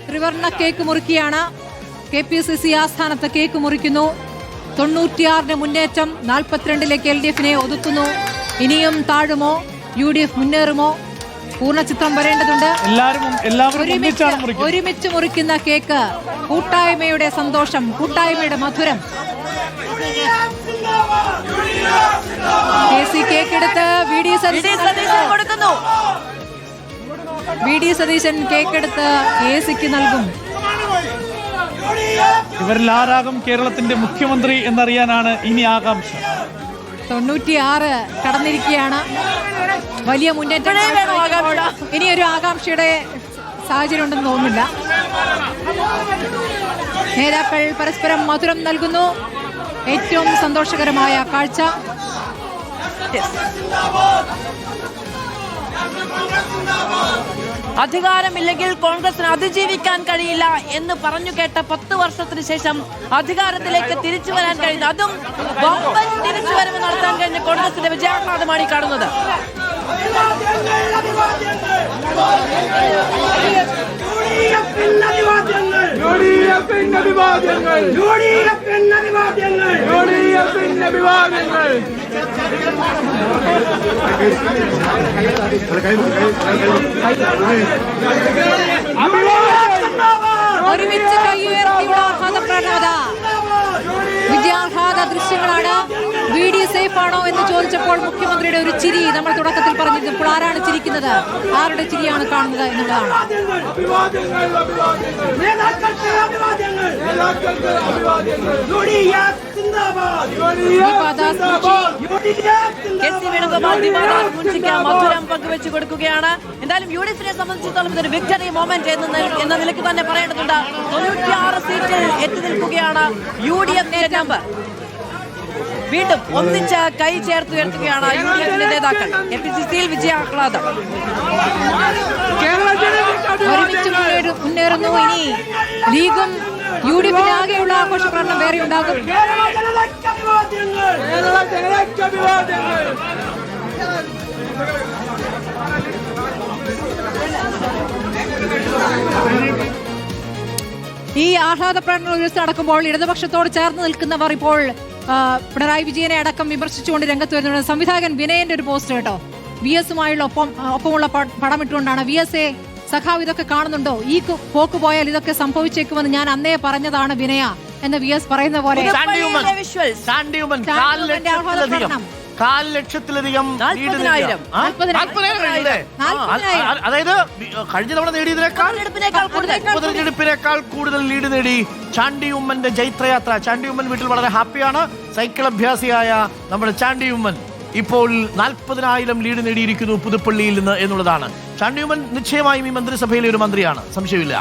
ത്രിവർണ്ണ cake മുറിക്കുകയാണ്. KPCC ആസ്ഥാനത്ത് cake മുറിക്കുന്നു. 96 മുന്നേറ്റം, 42 LDFിനെ ഒതുക്കുന്നു. ഇനിയും താഴുമോ? UDF മുന്നേറുമോ? പൂർണ്ണചിത്രം വരേണ്ടതുണ്ട്. ഒരുമിച്ച് മുറിക്കുന്ന കേക്ക്, കൂട്ടായ്മയുടെ സന്തോഷം, കൂട്ടായ്മയുടെ മധുരം. കേക്കെടുത്ത് VD സതീശൻ കേക്കെടുത്ത് KCക്ക് നൽകും. ഇവരിൽ ആരാകും കേരളത്തിന്റെ മുഖ്യമന്ത്രി എന്നറിയാനാണ് ഇനി ആകാംക്ഷ. 96 കടന്നിരിക്കുകയാണ്. വലിയ മുന്നേറ്റം. ഇനിയൊരു ആകാംക്ഷയുടെ സാഹചര്യം ഉണ്ടെന്ന് തോന്നുന്നില്ല. നേതാക്കൾ പരസ്പരം മധുരം നൽകുന്നു. ഏറ്റവും സന്തോഷകരമായ കാഴ്ച. അധികാരമില്ലെങ്കിൽ കോൺഗ്രസിന് അതിജീവിക്കാൻ കഴിയില്ല എന്ന് പറഞ്ഞു കേട്ട 10 വർഷത്തിന് ശേഷം അധികാരത്തിലേക്ക് തിരിച്ചു വരാൻ കഴിയുന്നു. അതും വമ്പൻ തിരിച്ചുവരവ് നടത്താൻ കഴിഞ്ഞ കോൺഗ്രസിന്റെ വിജയാഹ്ലാദമാണ് ഈ കാണുന്നത്. ഒരുമിച്ച് കൈയുയർത്തിയുള്ള ആഹ്ലാദപ്രവണത. വിജയാഹ്ലാദ ദൃശ്യങ്ങളാണ്. VD സേഫ് ആണോ എന്ന് ചോദിച്ചപ്പോൾ മുഖ്യമന്ത്രിയുടെ ഒരു ചിരി നമ്മൾ തുടക്കത്തിൽ പറഞ്ഞിരുന്നു. ഇപ്പോൾ ആരാണ് ചിരിക്കുന്നത്, ആരുടെ ചിരിയാണ് കാണുന്നത് എന്നുള്ളതാണ്. മധുരം പങ്കുവെച്ചു കൊടുക്കുകയാണ്. എന്തായാലും UDFിനെ സംബന്ധിച്ചിടത്തോളം ഇതൊരു വിക്ടറി മൊമെന്റ് എന്ന നിലയ്ക്ക് തന്നെ പറയേണ്ടതുണ്ട്. 96 സീറ്റിൽ എത്തി നിൽക്കുകയാണ് UDF നമ്പർ. വീണ്ടും ഒന്നിച്ച് കൈ ചേർത്ത് ഉയർത്തുകയാണ് UDFിന്റെ നേതാക്കൾ. KPCCയിൽ വിജയാഹ്ലാദം. ഒരുമിച്ച് മുന്നേറുന്നു. ഇനി ലീഗും UDFിന്റെ ആകെയുള്ള ആഘോഷ പ്രകടനം വേറെ ഉണ്ടാകും. ഈ ആഹ്ലാദ പ്രകടനം ഉയർത്തി നടക്കുമ്പോൾ ഇടതുപക്ഷത്തോട് ചേർന്ന് നിൽക്കുന്നവർ ഇപ്പോൾ പിണറായി വിജയനെ അടക്കം വിമർശിച്ചുകൊണ്ട് രംഗത്ത് വരുന്നുണ്ട്. സംവിധായകൻ വിനയന്റെ ഒരു പോസ്റ്റ് കേട്ടോ. VS-മായുള്ള ഒപ്പമുള്ള പടം ഇട്ടുകൊണ്ടാണ്. VS സഖാവ് ഇതൊക്കെ കാണുന്നുണ്ടോ? ഈ പോക്ക് പോയാൽ ഇതൊക്കെ സംഭവിച്ചേക്കുമെന്ന് ഞാൻ അന്നേ പറഞ്ഞതാണ് വിനയ എന്ന് VS പറയുന്ന പോലെ 4 ലക്ഷത്തിലധികം അതായത് കഴിഞ്ഞ തവണ നേടിയതിനേക്കാൾ കൂടുതൽ ലീഡ് നേടി ചാണ്ടി ഉമ്മന്റെ ജൈത്രയാത്ര. ചാണ്ടി ഉമ്മൻ വീട്ടിൽ വളരെ ഹാപ്പിയാണ്. സൈക്കിൾ അഭ്യാസിയായ നമ്മുടെ ചാണ്ടി ഉമ്മൻ ഇപ്പോൾ 40,000 ലീഡ് നേടിയിരിക്കുന്നു പുതുപ്പള്ളിയിൽ നിന്ന് എന്നുള്ളതാണ്. ചാണ്ടി ഉമ്മൻ നിശ്ചയമായും ഈ മന്ത്രിസഭയിലെ ഒരു മന്ത്രിയാണ്, സംശയമില്ല.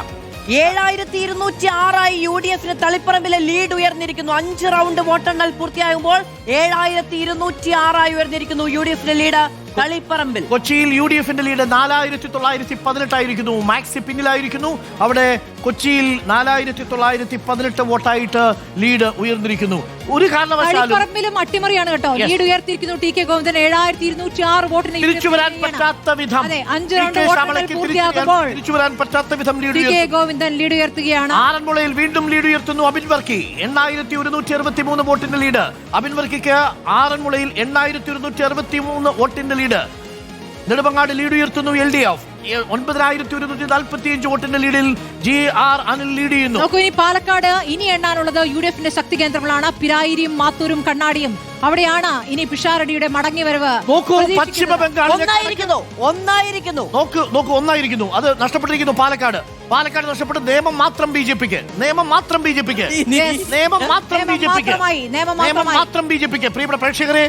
7206 UDFിന് തളിപ്പറമ്പിലെ ലീഡ് ഉയർന്നിരിക്കുന്നു. 5 റൗണ്ട് വോട്ടെണ്ണൽ പൂർത്തിയാകുമ്പോൾ 7206 ഉയർന്നിരിക്കുന്നു UDFിന്റെ ലീഡ് തളിപ്പറമ്പിൽ. കൊച്ചിയിൽ UDFിന്റെ ലീഡ് 4918 ആയിരിക്കുന്നു. മാക്സി പിന്നിലായിരിക്കുന്നു. അവിടെ കൊച്ചിയിൽ 4918 വോട്ടായിട്ട് ലീഡ് ഉയർന്നിരിക്കുന്നു. ഒരു കാരണവശാലും അട്ടിമറിയാണ് കേട്ടോ. ലീഡ് ഉയർത്തിയിരിക്കുന്നു. TK ഗോവിന്ദൻ 7206 വോട്ടിന് തിരിച്ചു വരാൻ പറ്റാത്ത വിധം TK ഗോവിന്ദൻ ലീഡ് ഉയർത്തുകയാണ്. ആറന്മുളയിൽ വീണ്ടും ലീഡ് ഉയർത്തുന്നു അബിൻ വർക്കി. 8163 വോട്ടിന്റെ ലീഡ് അബിൻ വർക്കിക്ക്. ആറന്മുളയിൽ 8163 വോട്ടിന്റെ ലീഡ്. നെടുമങ്ങാട് ലീഡ് ഉയർത്തുന്നു LDF. 9145 വോട്ടിന്റെ ലീഡിൽ GR അനിൽ ലീഡ് ചെയ്യുന്നു. നോക്കൂ, ഇനി പാലക്കാട് ഇനി എണ്ണാനുള്ളത് UDFിന്റെ ശക്തി കേന്ദ്രങ്ങളാണ്. പിരായിരിയും മാത്തൂരും കണ്ണാടിയും. അവിടെയാണ് ഇനി പിഷാരടിയുടെ മടങ്ങി വരവ്. പശ്ചിമ ബംഗാൾ ഒന്നായിരിക്കുന്നു. അത് നഷ്ടപ്പെട്ടിരിക്കുന്നു പാലക്കാട് നഷ്ടപ്പെട്ട് നിയമം മാത്രം BJPക്ക്. പ്രിയപ്പെട്ട പ്രേക്ഷകരെ,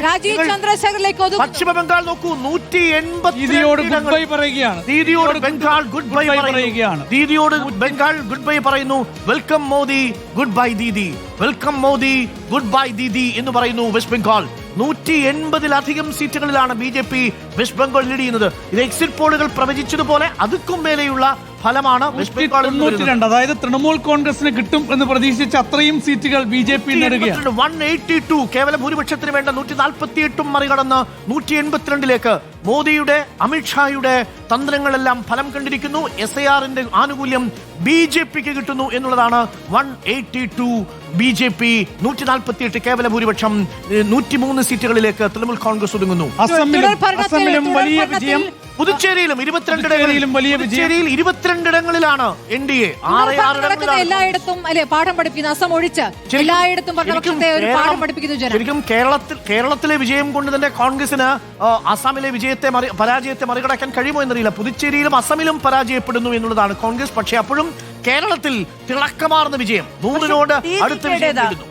പശ്ചിമ ബംഗാൾ നോക്കൂ. 180 ദീദിയോട് ഗുഡ് ബൈ പറയുന്നു. Welcome Modi, goodbye Didi. Welcome Modi, goodbye Didi എന്ന് പറയുന്നു വെസ്റ്റ് ബംഗാൾ. 180-ലധികം സീറ്റുകളിലാണ് BJP വെസ്റ്റ് ബംഗാൾ ലീഡ് ചെയ്യുന്നത്. ഇത് എക്സിറ്റ് പോളുകൾ പ്രവചിച്ചതുപോലെ അതുക്കും മേലെയുള്ള ഫലമാണ് വെസ്റ്റ് ബംഗാളിൽ നിന്ന് വരുന്നത്. 92, അതായത് തൃണമൂൽ കോൺഗ്രസിന് കിട്ടും എന്ന് പ്രതീക്ഷിച്ച അത്രയും സീറ്റുകൾ BJP നേടുകയാണ്. 182 കേവല ഭൂരിപക്ഷത്തിന് വേണ്ട 148 മറികടന്ന് 182ലേക്ക് മോദിയുടെ അമിത്ഷായുടെ തന്ത്രങ്ങളെല്ലാം ഫലം കണ്ടിരിക്കുന്നു. SIRന്റെ ആനുകൂല്യം BJPക്ക് കിട്ടുന്നു എന്നുള്ളതാണ്. 182 BJP, 148 കേവല ഭൂരിപക്ഷം, 103 സീറ്റുകളിലേക്ക് തൃണമൂൽ കോൺഗ്രസ് ഒതുങ്ങുന്നു. അസമിലും വലിയ വിജയം, പുതുച്ചേരിയിലും 22 വലിയ വിജയം. 22 ഇടങ്ങളിലാണ് NDA. 6 എല്ലായിടത്തും അല്ലെ പാഠം പഠിപ്പിക്കുന്നു. അസം ഒഴിച്ച് എല്ലായിടത്തും ഭരണപക്ഷത്തെ ഒരു പാഠം പഠിപ്പിക്കുന്നു ജനം. ശരിക്കും കേരളത്തിലെ വിജയം കൊണ്ട് തന്നെ കോൺഗ്രസിന് അസാമിലെ പരാജയത്തെ മറികടക്കാൻ കഴിയുമോ എന്നറിയില്ല. പുതുച്ചേരിയിലും അസമിലും പരാജയപ്പെടുന്നു എന്നുള്ളതാണ് കോൺഗ്രസ്. പക്ഷേ അപ്പോഴും കേരളത്തിൽ തിളക്കമാർന്ന വിജയം, 100 അടുത്ത വിജയം നേടുന്നു.